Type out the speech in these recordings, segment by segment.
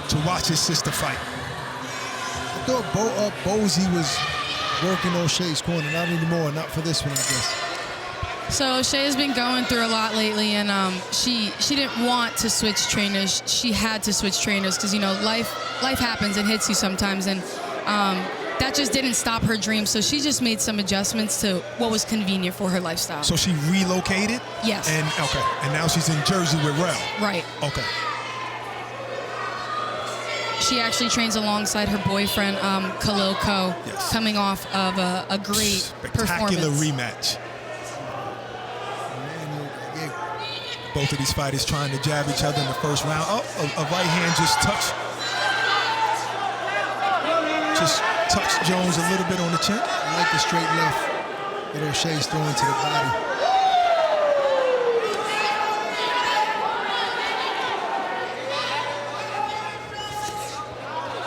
to watch his sister fight. I thought Bozy was working Oshae's corner. Not anymore. Not for this one, I guess. So Oshae has been going through a lot lately, and she didn't want to switch trainers. She had to switch trainers because, you know, life happens and hits you sometimes, and that just didn't stop her dream. So she just made some adjustments to what was convenient for her lifestyle. So she relocated? Yes. And okay, and now she's in Jersey with Rel. Right. Okay. She actually trains alongside her boyfriend, Koloko, Yes. coming off of a great Spectacular performance. rematch. Both of these fighters trying to jab each other in the first round. Oh, a right hand just touched Jones a little bit on the chin. I like the straight left that Oshae's throwing to the body.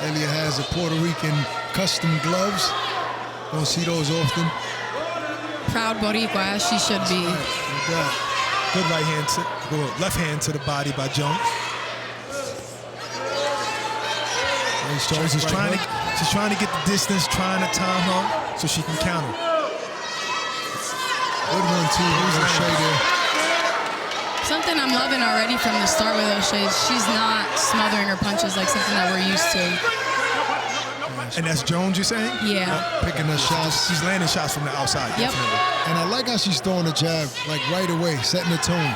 Elia has a Puerto Rican custom gloves. Don't see those often. Proud Boricua, as she should be. Like that. Good right hand left hand to the body by Jones. Nice Jones is right hook. she's trying to get the distance, trying to time her so she can counter. Good one too. Here's Oshae there. Something I'm loving already from the start with Oshae is she's not smothering her punches like something that we're used to. And that's Jones, you're saying? Yeah. Picking her shots. She's landing shots from the outside, Yep. definitely. And I like how she's throwing the jab, like right away, setting the tone.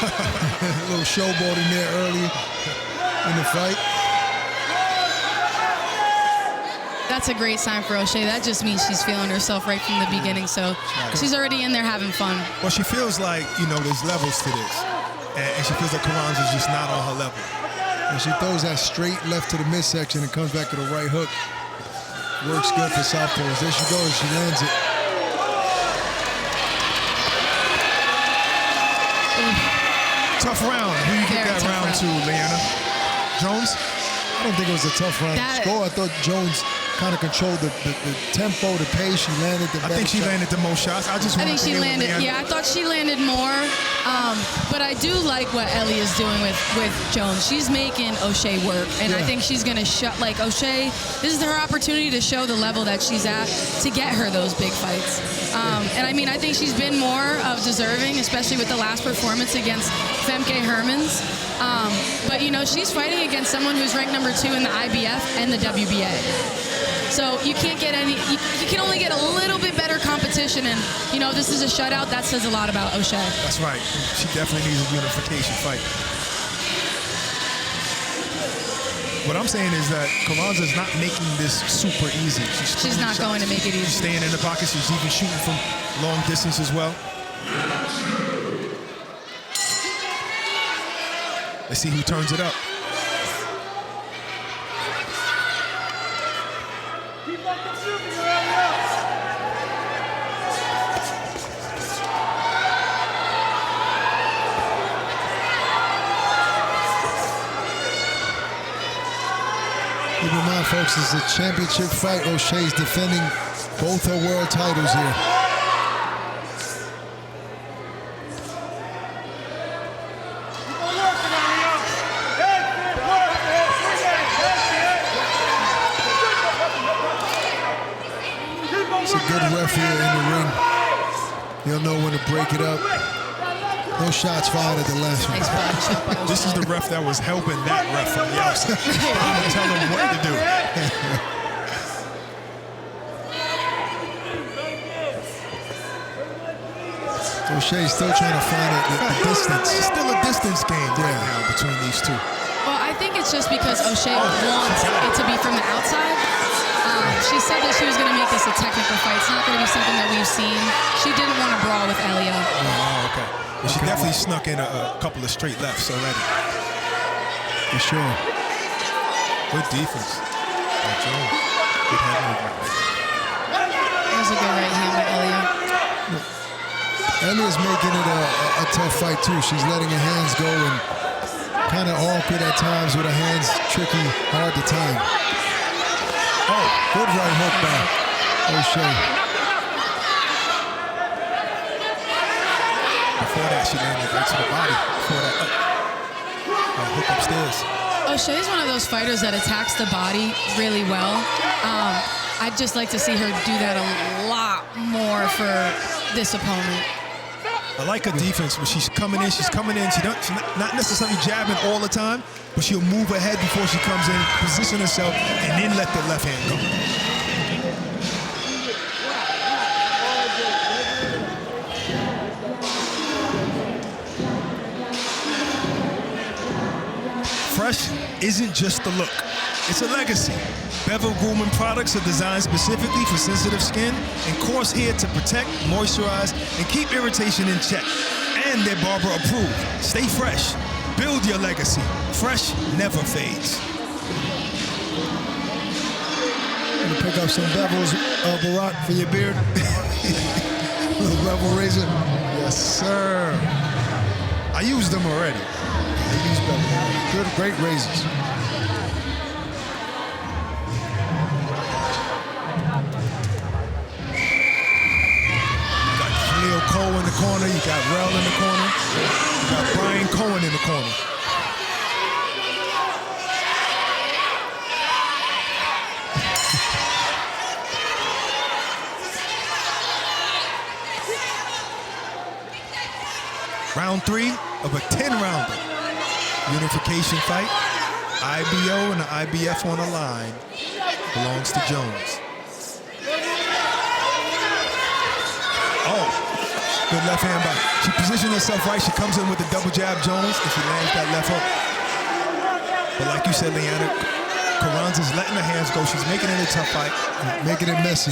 A little showboating there early in the fight. That's a great sign for Oshae. That just means she's feeling herself right from the beginning. So she's already in there having fun. Well, she feels like, you know, there's levels to this. And she feels like Carranza's just not on her level. And she throws that straight left to the midsection and comes back to the right hook. Works good for southpaws. There she goes. She lands it. Tough round. Who you get that round to, Leanna? Jones? I don't think it was a tough round. Score. I thought Jones kind of controlled the tempo, the pace. She landed the better I think she landed the most shots. I think she landed. Yeah, I thought she landed more. But I do like what Ellie is doing with Jones. She's making Oshae work, and I think she's gonna show like Oshae. This is her opportunity to show the level that she's at to get her those big fights. And I mean, I think she's been more of deserving, especially with the last performance against Femke Hermans. But you know, she's fighting against someone who's ranked number 2 in the IBF and the WBA. So you can't get any. You can only get a little bit better competition, and you know, this is a shutout. That says a lot about Oshae. That's right. She definitely needs a unification fight. What I'm saying is that Carranza's not making this super easy. She's not going to make it easy. She's staying in the pocket. She's even shooting from long distance as well. Let's see who turns it up. Keep in mind, folks, this is a championship fight. Oshae's defending both her world titles here. It's a good ref here in the ring. He'll know when to break it up. No shots fired at the last one. This is the ref that was helping that ref from the outside. Trying to tell him what to do. Oshae's still trying to find the distance. It's still a distance game right now between these two. Well, I think it's just because Oshae wants it to be from the outside. She said that she was going to make this a technical fight. It's not going to be something that we've seen. She didn't want to brawl with Elia. Oh, okay. But she definitely snuck in a couple of straight lefts already. For sure. Good defense by Jones. Good head movement. That was a good right hand by Elia. Elia's making it a tough fight, too. She's letting her hands go and kind of awkward at times with her hands, tricky, hard to time. Oh, good right hook by Oshae. Before that, she landed right to the body. Before that, Chris? Oshae is one of those fighters that attacks the body really well. I'd just like to see her do that a lot more for this opponent. I like her defense. When she's coming in, she's not necessarily jabbing all the time, but she'll move ahead before she comes in, position herself, and then let the left hand go. Fresh isn't just the look, it's a legacy. Bevel Grooming products are designed specifically for sensitive skin and course hair to protect, moisturize, and keep irritation in check. And they're barber approved. Stay fresh. Build your legacy. Fresh never fades. Gonna pick up some bevels, Barack, for your beard. Little bevel razor. Yes, sir. I used them already. I use bevel. Good, great razors. Cole in the corner, you got Rel in the corner, you got Brian Cohen in the corner. Round 3 of a 10-rounder. Unification fight. IBO and the IBF on the line. Belongs to Jones. Oh. Good left hand by. She positioned herself right. She comes in with the double jab, Jones, if she lands that left hook. But like you said, Leanna, Carranza's letting her hands go. She's making it a tough fight. Making it messy.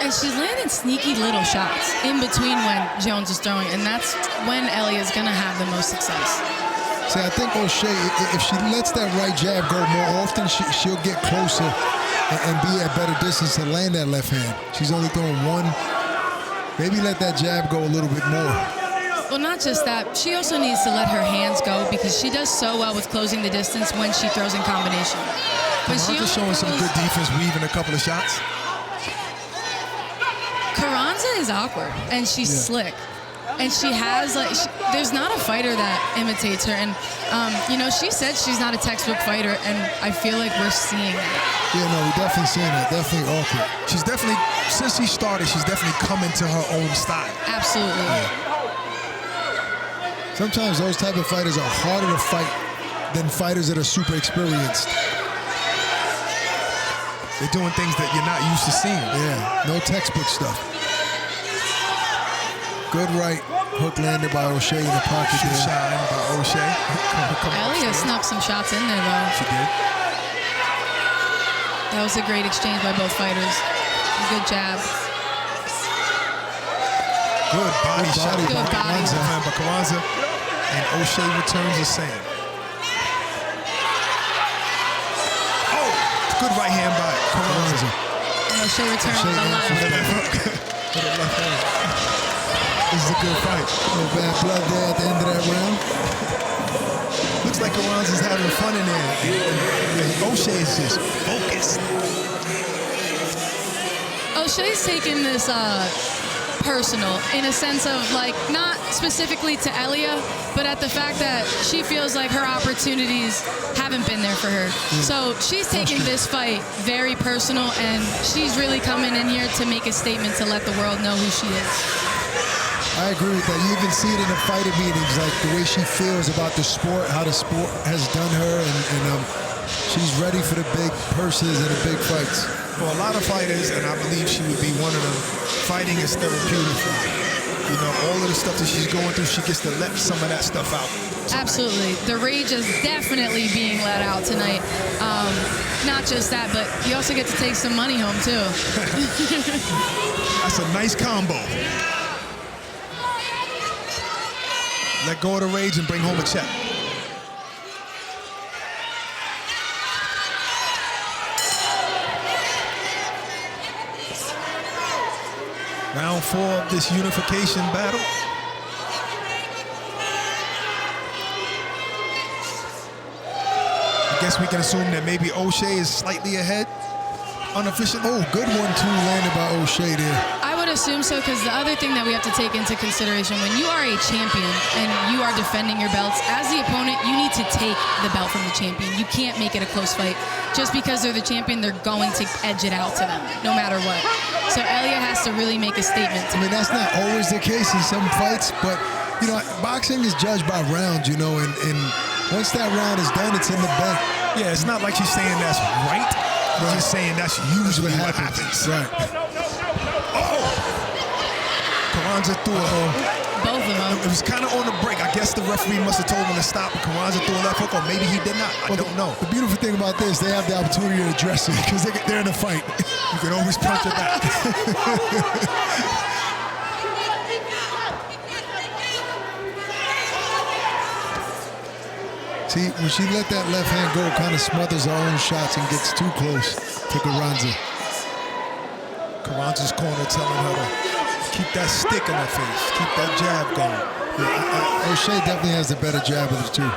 And she's landing sneaky little shots in between when Jones is throwing, and that's when Elia's gonna have the most success. See, I think Oshae, if she lets that right jab go more often, she'll get closer and be at better distance to land that left hand. She's only throwing one. Maybe let that jab go a little bit more. Well, not just that. She also needs to let her hands go because she does so well with closing the distance when she throws in combination. But Carranza's showing some good defense, weaving a couple of shots. Carranza is awkward, and she's slick. And she has, like, there's not a fighter that imitates her. And, you know, she said she's not a textbook fighter, and I feel like we're seeing that. Yeah, no, we're definitely seeing that. Definitely awkward. She's definitely, since she started, she's definitely coming to her own style. Absolutely. Yeah. Sometimes those type of fighters are harder to fight than fighters that are super experienced. They're doing things that you're not used to seeing. Yeah, no textbook stuff. Good right hook landed by Oshae in the pocket. Shine by Oshae. Elia snuck some shots in there, though. She did. That was a great exchange by both fighters. Good jab. Good body shot Good by body. Carranza. And Oshae returns the same. Oh, good right hand by Carranza. And Oshae returns with the left. With the left hand. This is a good fight. No bad blood there at the end of that round. Looks like Carranza's having fun in there. And Oshae is just focused. Oshae's taking this personal in a sense of, like, not specifically to Elia, but at the fact that she feels like her opportunities haven't been there for her. So she's taking this fight very personal, and she's really coming in here to make a statement to let the world know who she is. I agree with that. You even see it in the fighter meetings, like the way she feels about the sport, how the sport has done her, and she's ready for the big purses and the big fights. For a lot of fighters, and I believe she would be one of them, fighting is therapeutic. You know, all of the stuff that she's going through, she gets to let some of that stuff out tonight. Absolutely. The rage is definitely being let out tonight. Not just that, but you also get to take some money home, too. That's a nice combo. Let go of the rage and bring home a check. Round 4 of this unification battle. I guess we can assume that maybe Oshae is slightly ahead, unofficially. Oh, good 1-2 landed by Oshae there. I would would assume so, because the other thing that we have to take into consideration, when you are a champion and you are defending your belts, as the opponent, you need to take the belt from the champion. You can't make it a close fight. Just because they're the champion, they're going to edge it out to them, no matter what. So Elia has to really make a statement. I mean, that's not always the case in some fights, but, you know, boxing is judged by rounds, you know, and once that round is done, it's in the bank. Yeah, it's not like she's saying that's right. She's saying that's usually what happens. Right. Oh! Carranza threw Both of them. It was kind of on the break. I guess the referee must have told him to stop, and Carranza threw a left hook, or maybe he did not. I don't know. The beautiful thing about this, they have the opportunity to address it because they're in a fight. You can always punch it back. See, when she let that left hand go, kind of smothers her own shots and gets too close to Carranza. Carranza's corner telling her to keep that stick in her face, keep that jab going. Yeah, Oshae definitely has the better jab of the two.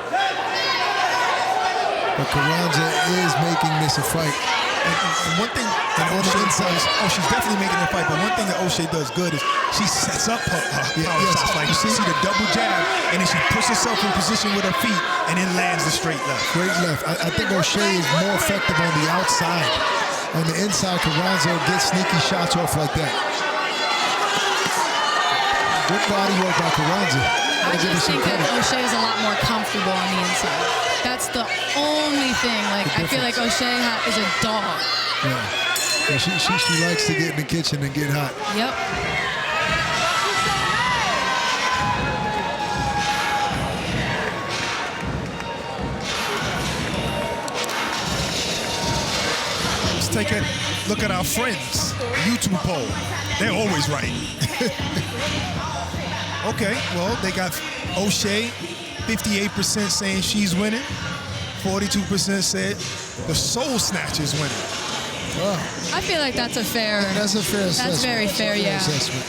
But Carranza is making this a fight. And one thing that on the inside, she's definitely making a fight, but one thing that Oshae does good is she sets up her power shots. Like you see the double jab, and then she puts herself in position with her feet and then lands the straight left. Great left. I think Oshae is more effective on the outside. On the inside, Carranza gets sneaky shots off like that. Good body work by Carranza. I just think that Oshae is a lot more comfortable on the inside. That's the only thing. Like, I feel like Oshae is a dog. Yeah. She likes to get in the kitchen and get hot. Yep. Let's take a look at our friends. YouTube poll. They're always right. Okay, well, they got Oshae, 58% saying she's winning. 42% said the Soul Snatch is winning. Wow. I feel like that's a fair. That's a fair assessment. That's very fair, yeah. Assessment.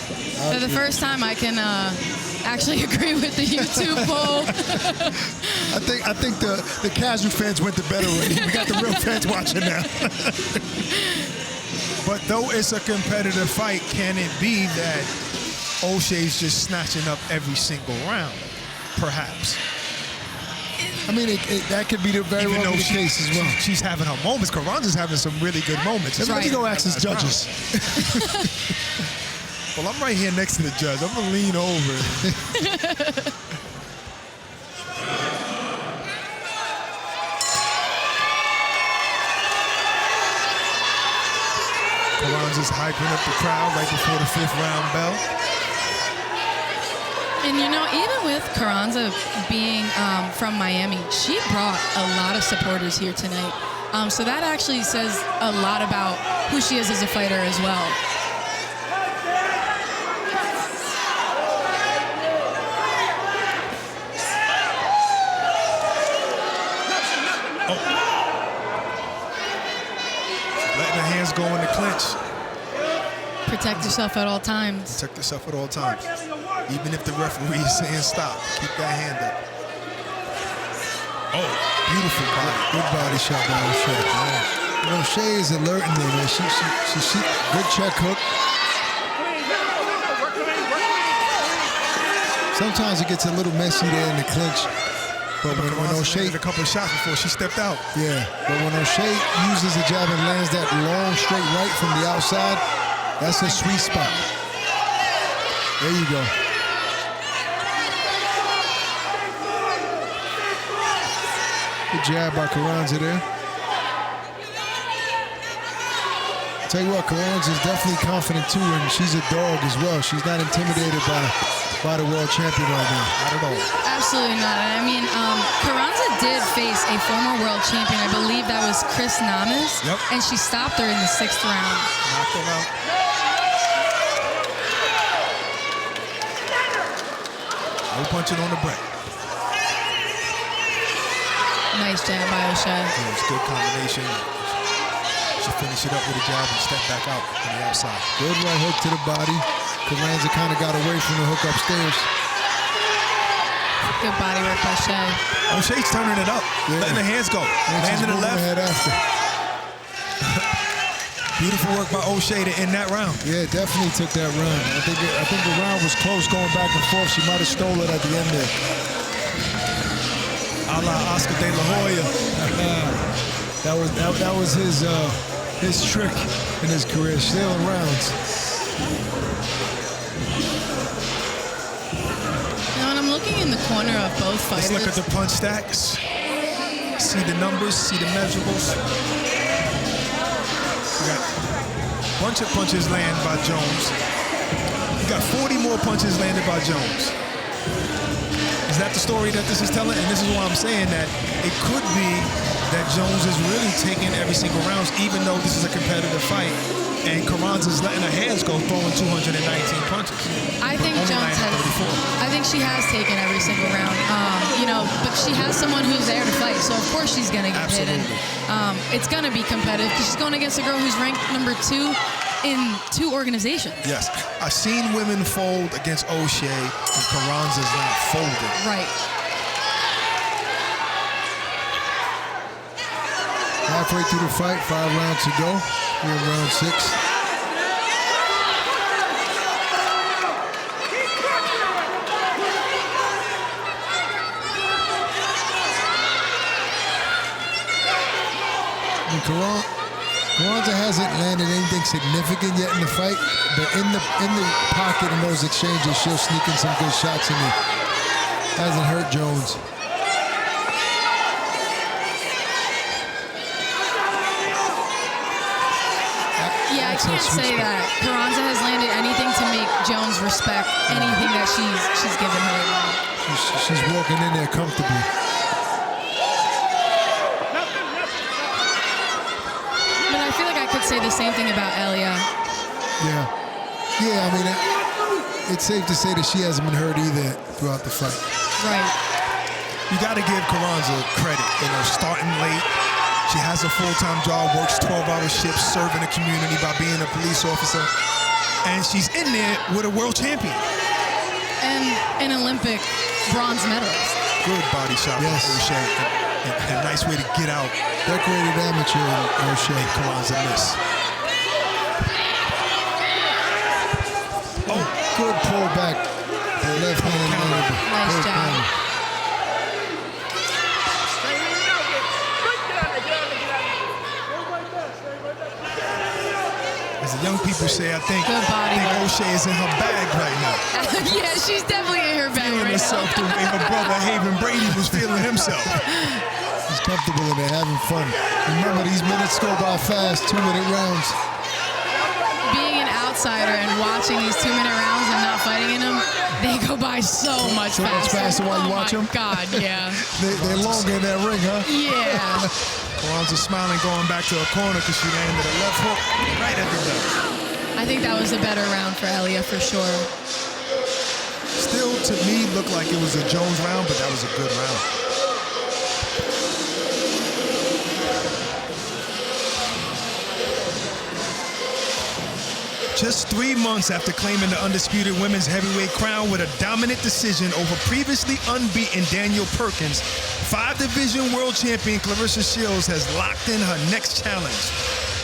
For the first time, I can actually agree with the YouTube poll. I think the casual fans went to bed already. We got the real fans watching now. But though it's a competitive fight, can it be that Oshae's just snatching up every single round? Perhaps. I mean, that could be very well the case as well. She's having her moments. Carranza's having some really good moments. Let me go ask his judges. Well, I'm right here next to the judge. I'm going to lean over. Carranza's hyping up the crowd right before the 5th round bell. And you know, even with Carranza being from Miami, she brought a lot of supporters here tonight. So that actually says a lot about who she is as a fighter as well. Letting her hands go in the clinch. Protect yourself at all times. Protect yourself at all times. Even if the referee is saying stop, keep that hand up. Oh, beautiful body. Good body shot by Oshae. You know, Oshae is alerting them, man. She good check hook. Sometimes it gets a little messy there in the clinch. But when Oshae a couple of shots before she stepped out. Yeah, but when Oshae uses the jab and lands that long straight right from the outside, that's a sweet spot. There you go. Good jab by Carranza there. Tell you what, Carranza is definitely confident too, and she's a dog as well. She's not intimidated by the world champion right now. Not at all. Absolutely not. I mean, Carranza did face a former world champion. I believe that was Chris Namas. Yep. And she stopped her in the 6th round. Knocked her out. No punching on the break. Nice jab by Oshae. Yeah, it's good combination. She finished it up with a jab and stepped back out on the outside. Good right hook to the body. Carranza kind of got away from the hook upstairs. Good body work by Oshae. Oshae's turning it up, letting the hands go. Landing the left. Head after. Beautiful work by Oshae to end that round. Yeah, definitely took that round. I think the round was close going back and forth. She might have stole it at the end there. A la Oscar De La Hoya. That was his trick in his career, stealing rounds. Now, when I'm looking in the corner of both fighters, Let's look at the punch stacks. See the numbers, see the measurables. We got a bunch of punches landed by Jones. We got 40 more punches landed by Jones. Is that the story that this is telling? And this is why I'm saying that it could be that Jones is really taking every single round, even though this is a competitive fight. And Carranza's letting her hands go, throwing 219 punches. I think Only Jones landed has. 34. I think she has taken every single round. But she has someone who's there to fight, so of course she's gonna get hit. And it's gonna be competitive because she's going against a girl who's ranked number 2 in 2 organizations. Yes, I've seen women fold against Oshae, and Carranza's not folding. Right. Halfway through the fight, 5 rounds to go. We're in round 6. And Carranza hasn't landed anything significant yet in the fight, but in the pocket in those exchanges, she'll sneak in some good shots in there. Hasn't hurt Jones. Yeah, I can't say that Carranza has landed anything to make Jones respect anything that she's given her. She's walking in there comfortably. But I feel like I could say the same thing about Elia. Yeah, I mean, it's safe to say that she hasn't been hurt either throughout the fight. Right. You got to give Carranza credit, starting late. She has a full-time job, works 12-hour shifts, serving the community by being a police officer. And she's in there with a world champion. And an Olympic bronze medalist. Good body shot by Oshae. And a nice way to get out. Decorated amateur Oshae. Carranza miss. Oh, good pull back. The left hand. Nice job. As the young people say, I think Oshae is in her bag right now. Yeah, she's definitely in her bag feeling right herself now. the way her brother Haven Brady was feeling himself. He's comfortable in there, having fun. Remember, these minutes go by fast, 2-minute rounds. Being an outsider and watching these 2-minute rounds and not fighting in them, they go by so much faster. Faster while you watch them? Oh, my God, yeah. They're longer in that ring, huh? Yeah. Carranza smiling, going back to her corner because she landed a left hook right at the bell. I think that was a better round for Elia, for sure. Still, to me, looked like it was a Jones round, but that was a good round. Just 3 months after claiming the undisputed women's heavyweight crown with a dominant decision over previously unbeaten Daniel Perkins, 5-division world champion Claressa Shields has locked in her next challenge.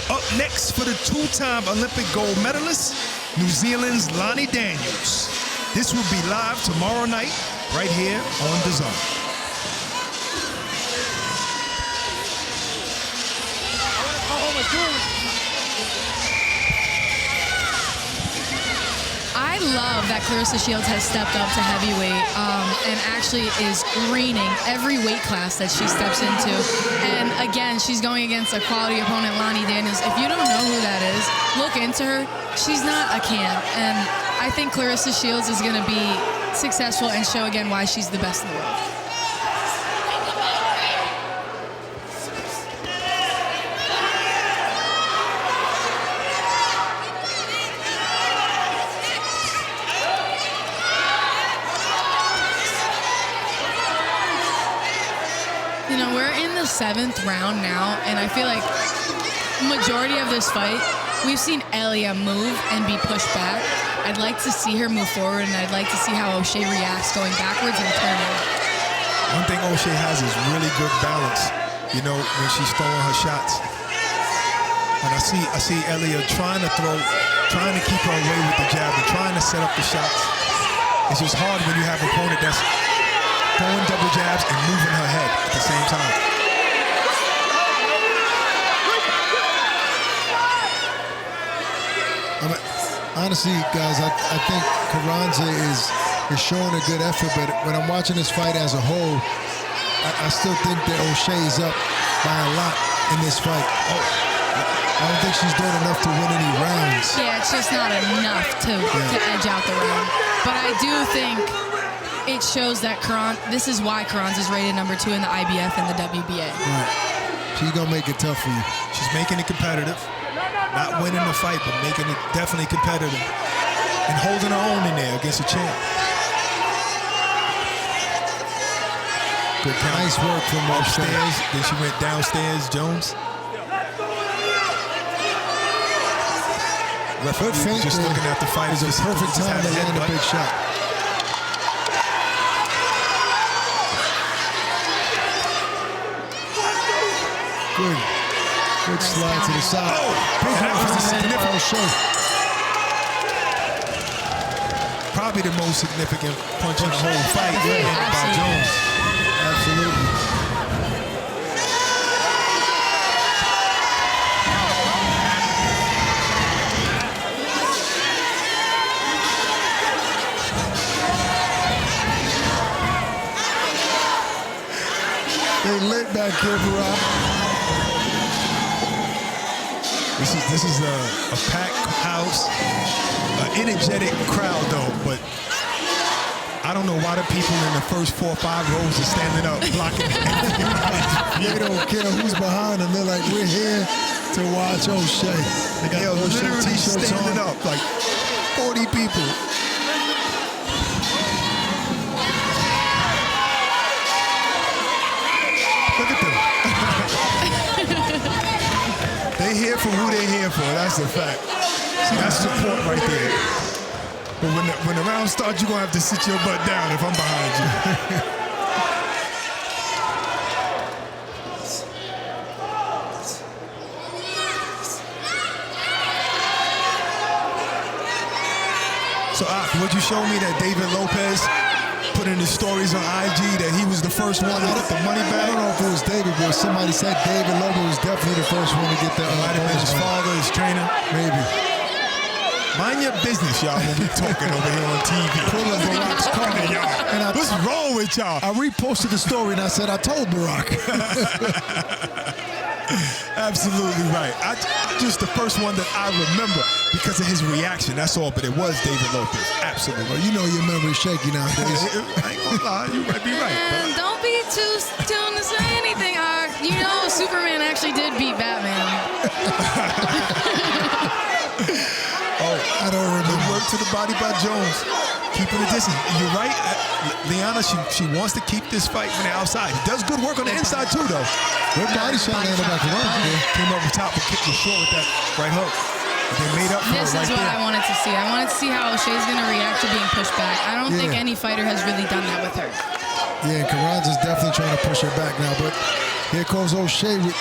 Up next for the 2-time Olympic gold medalist, New Zealand's Lonnie Daniels. This will be live tomorrow night, right here on DAZN. I love that Claressa Shields has stepped up to heavyweight and actually is reigning every weight class that she steps into. And again, she's going against a quality opponent, Lonnie Daniels. If you don't know who that is, look into her. She's not a can. And I think Claressa Shields is going to be successful and show again why she's the best in the world. We're in the 7th round now, and I feel like majority of this fight, we've seen Elia move and be pushed back. I'd like to see her move forward, and I'd like to see how Oshae reacts going backwards and turning. One thing Oshae has is really good balance, when she's throwing her shots. And I see Elia trying to keep her away with the jab and trying to set up the shots. It's just hard when you have an opponent that's throwing double jabs and moving her head at the same time. Honestly, guys, I think Carranza is showing a good effort, but when I'm watching this fight as a whole, I still think that Oshae is up by a lot in this fight. I don't think she's doing enough to win any rounds. Yeah, it's just not enough to edge out the round. But I do think it shows that this is why Carranza is rated #2 in the IBF and the WBA. Right. She's going to make it tough for you. She's making it competitive. Not winning the fight, but making it definitely competitive. And holding her own in there against a champ. Good count. Nice work from upstairs. Then she went downstairs, Jones. Referee just looking at the fight. It's a perfect time to land a big shot. Good slide to the side. Oh, that was a significant. Probably the most significant punch in the whole fight landed by Jones. Absolutely. They lit back here, Barack. This is a packed house, an energetic crowd though, but I don't know why the people in the first 4 or 5 rows are standing up blocking. They don't care who's behind them. They're like, we're here to watch Oshae. They got literally t-shirts standing on. up, like 40 people. Look at them. They here for who they're here for. That's a fact. That's support right there. But when the round starts, you're going to have to sit your butt down if I'm behind you. So, would you show me that David Lopez put in his stories on IG that he was the first one to get the money back? I don't know if it was David, but somebody said David Lopez was definitely the first one to get the might have been his father, his trainer. Maybe. Mind your business, y'all, when we talking over here on TV. Pull up Barack's car. And what's wrong with y'all? I reposted the story and I said, I told Barack. Absolutely right. I just the first one that I remember because of his reaction. That's all. But it was David Lopez. Absolutely. Well, you know your memory's shaky nowadays. I ain't gonna lie. You might be right. And don't be too soon to say anything. You know, Superman actually did beat Batman. I don't remember. Good work to the body by Jones. Keeping the distance. You're right. Liana, she wants to keep this fight from the outside. He does good work on the inside, too, though. Good body shot landed back around. Came over top and kicked the short with that right hook. They made up for this it right is what there. I wanted to see. I wanted to see how Oshae's going to react to being pushed back. I don't think any fighter has really done that with her. Yeah, Carranza's definitely trying to push her back now, but here comes Oshae with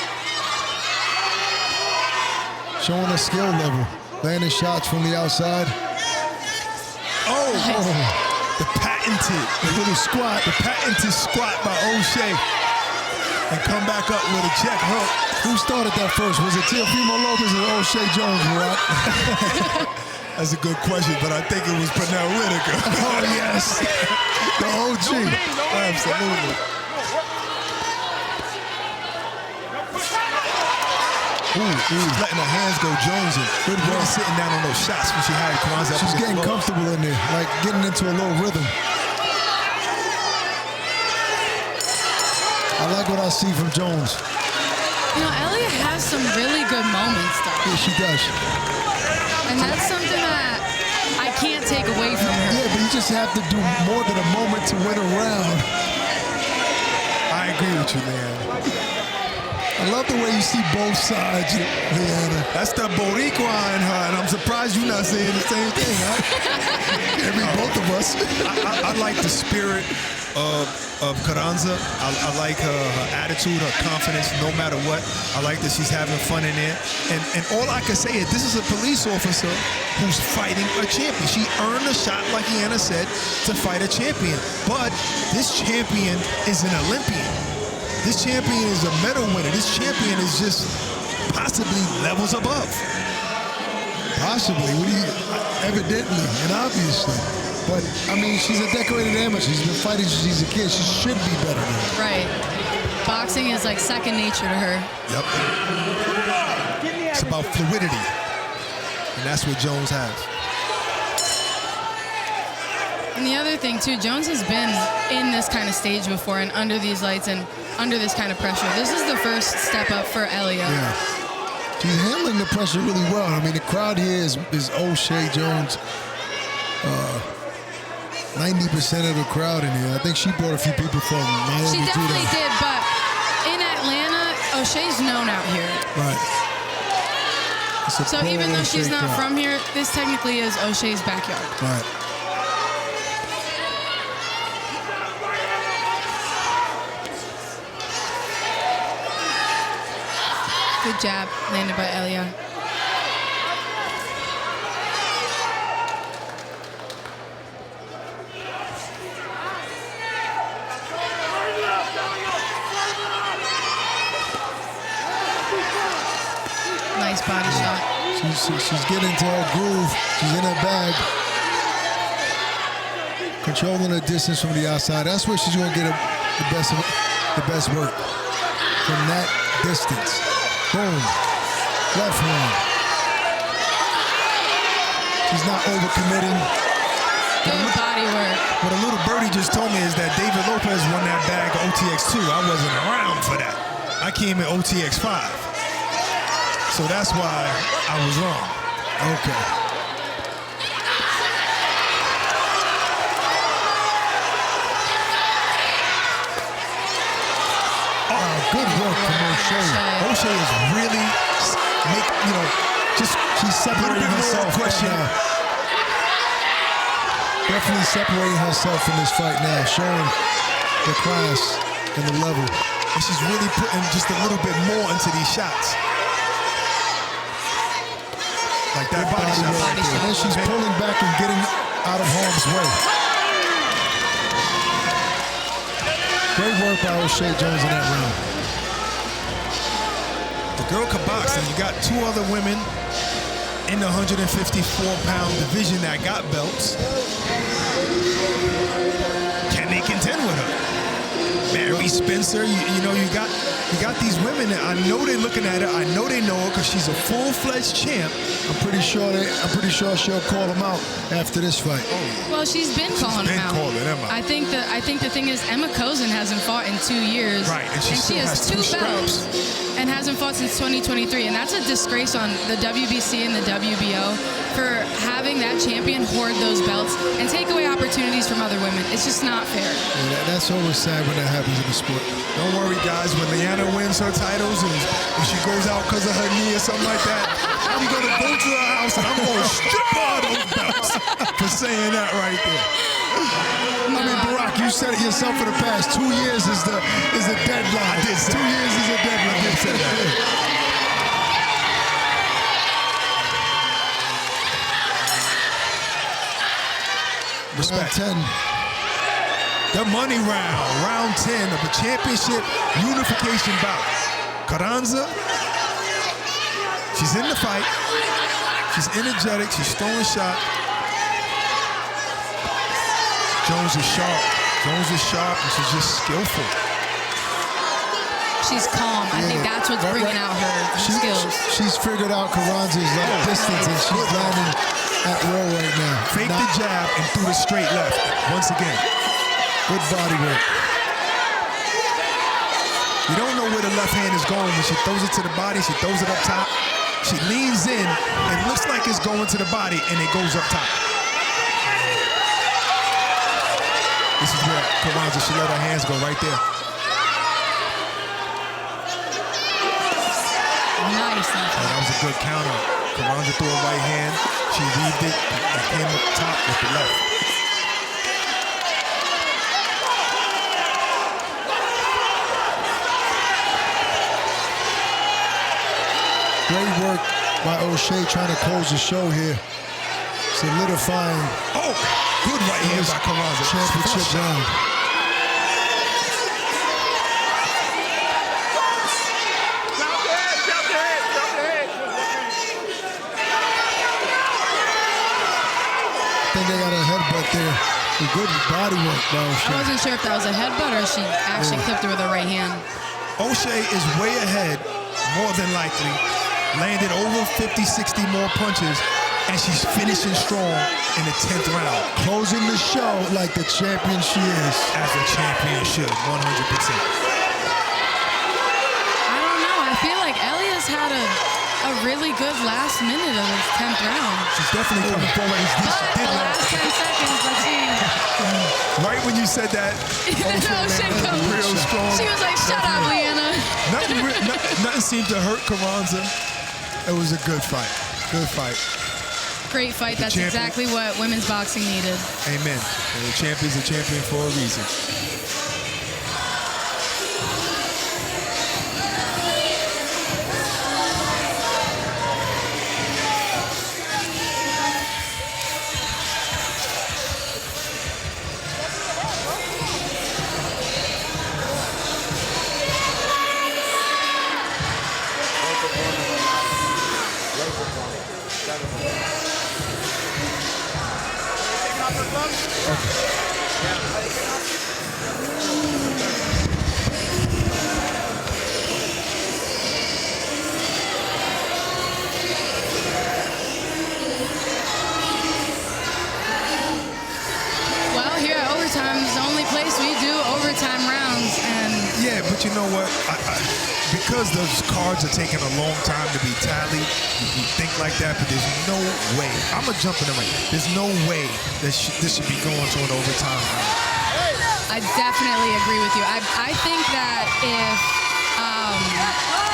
showing a skill level. Landing shots from the outside. Oh, the patented, the little squat. The patented squat by Oshae. And come back up with a check hook. Who started that first? Was it Teofimo Lopez or Oshae Jones, Barack? That's a good question, but I think it was Pernell Whitaker. Oh, yes. The OG. Absolutely. Letting her hands go Jones. Good work sitting down on those shots when she had Carranza. She's getting comfortable in there, like getting into a little rhythm. I like what I see from Jones. You know, Elia has some really good moments, though. Yeah, she does. And that's something that I can't take away from her. Yeah, but you just have to do more than a moment to win a round. I agree with you, man. I love the way you see both sides, Leanna. That's the Boricua in her, and I'm surprised you're not saying the same thing, huh? Both of us. I like the spirit of Carranza. I like her attitude, her confidence, no matter what. I like that she's having fun in there. And all I can say is this is a police officer who's fighting a champion. She earned a shot, like Iana said, to fight a champion. But this champion is an Olympian. This champion is a medal winner. This champion is just possibly levels above. Possibly. Evidently and obviously. But, I mean, she's a decorated amateur. She's been fighting since she's a kid. She should be better than her. Right. Boxing is like second nature to her. Yep. It's about fluidity. And that's what Jones has. And the other thing, too, Jones has been in this kind of stage before and under these lights and under this kind of pressure. This is the first step up for Elia. Yeah. She's handling the pressure really well. I mean, the crowd here is Oshae Jones. 90% of the crowd in here. I think she brought a few people from Miami. She definitely did, but in Atlanta, O'Shea's known out here. Right. So even though she's not from here, this technically is O'Shea's backyard. Right. Good jab landed by Elia. Nice body shot. She's getting into her groove. She's in her bag. Controlling the distance from the outside. That's where she's going to get the best work. From that distance. Boom. Left hand. She's not overcommitting. Good body work. What a little birdie just told me is that David Lopez won that bag of OTX 2. I wasn't around for that. I came in OTX 5. So that's why I was wrong. Okay. Oh, good work from Oshae. Oshae is really, she's separating herself right now. Definitely separating herself from this fight now, showing the class and the level. And she's really putting just a little bit more into these shots. Like that body shot. And then she's pulling back and getting out of harm's way. Great work by Oshae Jones in that round. The girl can box, and you got two other women in the 154-pound division that got belts. Can they contend with her? Mary Spencer, you got these women that I know they're looking at her. I know they know her because she's a full-fledged champ. I'm pretty sure she'll call them out after this fight. Well, she's been calling them out. I think the thing is Emma Kozin hasn't fought in 2 years. Right, and she has two belts and hasn't fought since 2023, and that's a disgrace on the WBC and the WBO for having that champion hoard those belts and take away opportunities from other women. It's just not fair. Yeah, that's always sad when that happens in the sport. Don't worry, guys. When Leanna wins her titles and she goes out because of her knee or something like that, I'm going to go to her house and I'm going to strip her those belts for saying that right there. I mean, Barack, you said it yourself for the past 2 years is the deadline. I did say 2 years is a deadline. I did say that. Respect. Round 10. The money round, round 10 of the championship unification bout. Carranza, she's in the fight. She's energetic, she's throwing shots. Jones is sharp. Jones is sharp, and she's just skillful. She's calm. I think that's what's bringing out her skills. She's figured out Carranza's distance, and she's landing at will right now. Fake the jab and threw the straight left. Once again. Good body work. You don't know where the left hand is going when she throws it to the body. She throws it up top. She leans in. It looks like it's going to the body, and it goes up top. This is where Carranza, she let her hands go right there. Nice. That was a good counter. Carranza threw a right hand. She weaved it and came up top with the left. Great work by Oshae trying to close the show here. Solidifying. Oh, good right hand by Carranza. Championship round. I think they got a headbutt there. Good body work by Oshae. I wasn't sure if that was a headbutt or she actually clipped her with her right hand. Oshae is way ahead, more than likely. Landed over 50, 60 more punches, and she's finishing strong in the 10th round. Closing the show like the champion she is. As a champion should, 100%. I don't know. I feel like Elia's had a really good last minute of this 10th round. She's definitely coming forward. But the last 10 seconds, let's see. Right when you said that, Oshae goes. real strong. She was like, shut up, Leanna. Nothing seemed to hurt Carranza. It was a good fight. Good fight. Great fight. That's champion. exactly what women's boxing needed. Amen. And the champion's a champion for a reason. Well, here at Overtime is the only place we do overtime rounds. And Yeah, but you know what? Because those cards are taking a long time to be tallied, you think like that, but there's no way. I'm going to jump in the ring. There's no way that this should be going to an overtime round. I definitely agree with you. I think that if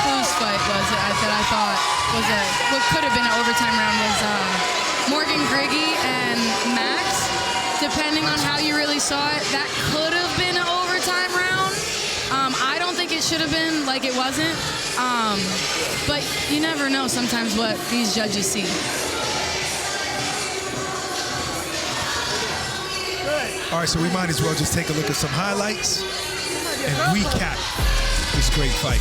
whose fight was it that I thought was what could have been an overtime round was Morgan Griggy and Max. Depending on how you really saw it, that could have been an overtime round. I don't think it should have been, like it wasn't. But you never know sometimes what these judges see. All right, so we might as well just take a look at some highlights and recap this great fight.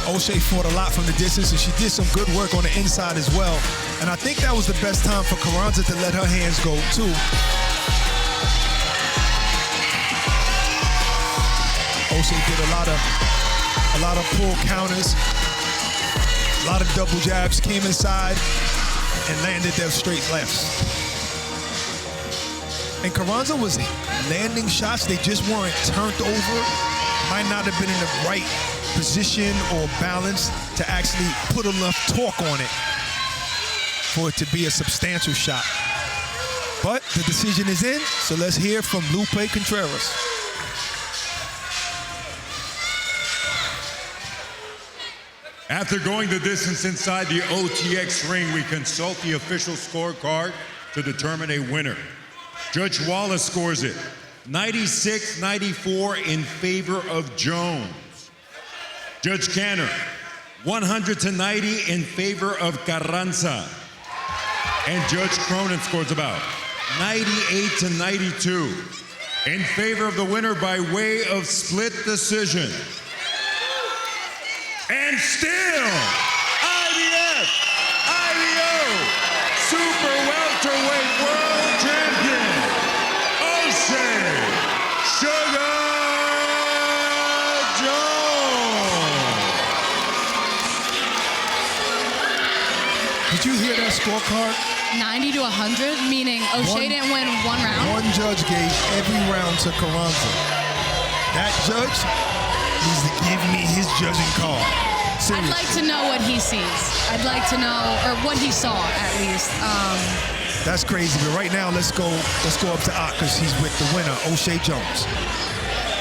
Oshae fought a lot from the distance, and she did some good work on the inside as well. And I think that was the best time for Carranza to let her hands go, too. Oshae did a lot of pull counters, a lot of double jabs, came inside and landed their straight lefts. And Carranza was landing shots, they just weren't turned over. Might not have been in the right position or balance to actually put enough torque on it for it to be a substantial shot. But the decision is in, so let's hear from Lupe Contreras. After going the distance inside the OTX ring, we consult the official scorecard to determine a winner. Judge Wallace scores it 96-94 in favor of Jones. Judge Canner, 100-90 in favor of Carranza. And Judge Cronin scores about 98-92 in favor of the winner by way of split decision. And still, IBF IBO Super Welterweight World Champion, Oshae Sugar Jones. Did you hear that scorecard? 90 to 100, meaning Oshae didn't win one round? One judge gave every round to Carranza. That judge needs to give me his judging call. Seriously. I'd like to know what he sees. I'd like to know, or what he saw at least. That's crazy, but right now let's go up to Ott because he's with the winner, Oshae Jones.